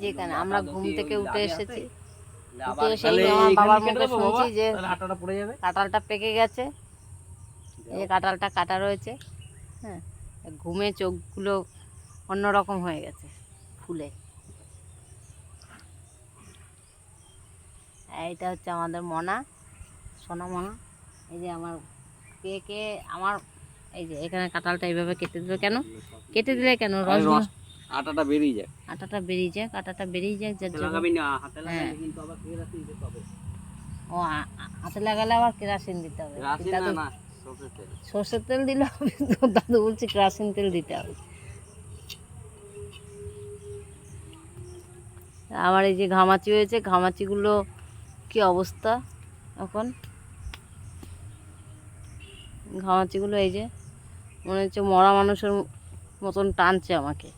যেখানে আমরা ঘুম থেকে উঠে এসেছি, উঠে এসে আমার বাবার মুখে শুনছি যে কাঁঠালটা পেকে গেছে। এই যে কাঁঠালটা কাটা রয়েছে। হ্যাঁ, ঘুমে চোখগুলো অন্যরকম হয়ে গেছে ফুলে। এইটা হচ্ছে আমাদের মনা, সোনা মনা। এই যে আমার কে আমার এই যে এখানে কাঁঠালটা এইভাবে কেটে দিল কেন? কেটে দিলে কেন? আটাটা বেরিয়ে যায়, আটাটা বেরিয়ে যায়, কাঁটাটা বেরিয়ে যায়। যার জন্য হাতে লাগালে কিন্তু আবার কেরাসিন দিতে হবে। ও হাতে লাগালে আবার কেরাসিন দিতে হবে? সর্ষের তেল দিলে হবে তো? দাদু বলছে কেরাসিন তেল দিতে হবে। আমার এই যে ঘামাচি হয়েছে, ঘামাচিগুলো কি অবস্থা এখন? ঘামাচিগুলো এই যে মনে হচ্ছে মরা মানুষের মতন টানছে আমাকে।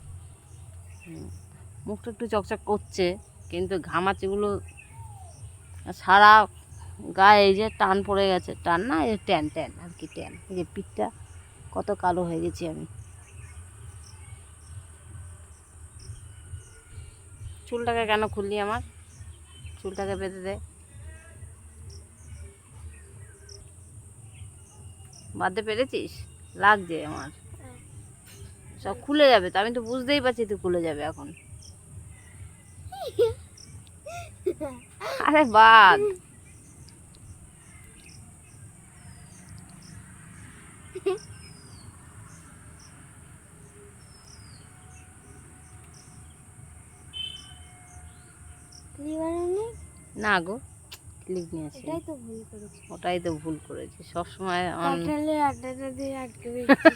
মুখটা একটু চকচক করছে, কিন্তু ঘামাচিগুলো সারা গায়ে এই যে টান পড়ে গেছে। টান না, এই ট্যান ট্যান আর কি, ট্যান। এই যে পিঠটা কত কালো হয়ে গেছি আমি। চুলটাকে কেন খুললি? আমার চুলটাকে বেঁধে দে। বাঁধতে পেরেছিস? লাগছে আমার, সব খুলে যাবে তো। আমি তো বুঝতেই পারছি তুই খুলে যাবে এখন। আরে বাদ। না গো, ক্লিপ নিয়ে আসি। ওটাই তো ভুল করেছি। সবসময় কাঁঠালের আটাটা দিয়ে আটকে দিচ্ছি।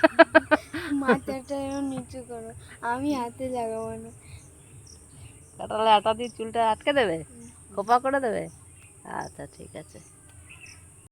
মাথাটা নিচু করো, আমি হাতে লাগাবো না। কাঁঠালে আটা দিয়ে চুলটা আটকে দেবে, খোপা করে দেবে? আচ্ছা ঠিক আছে।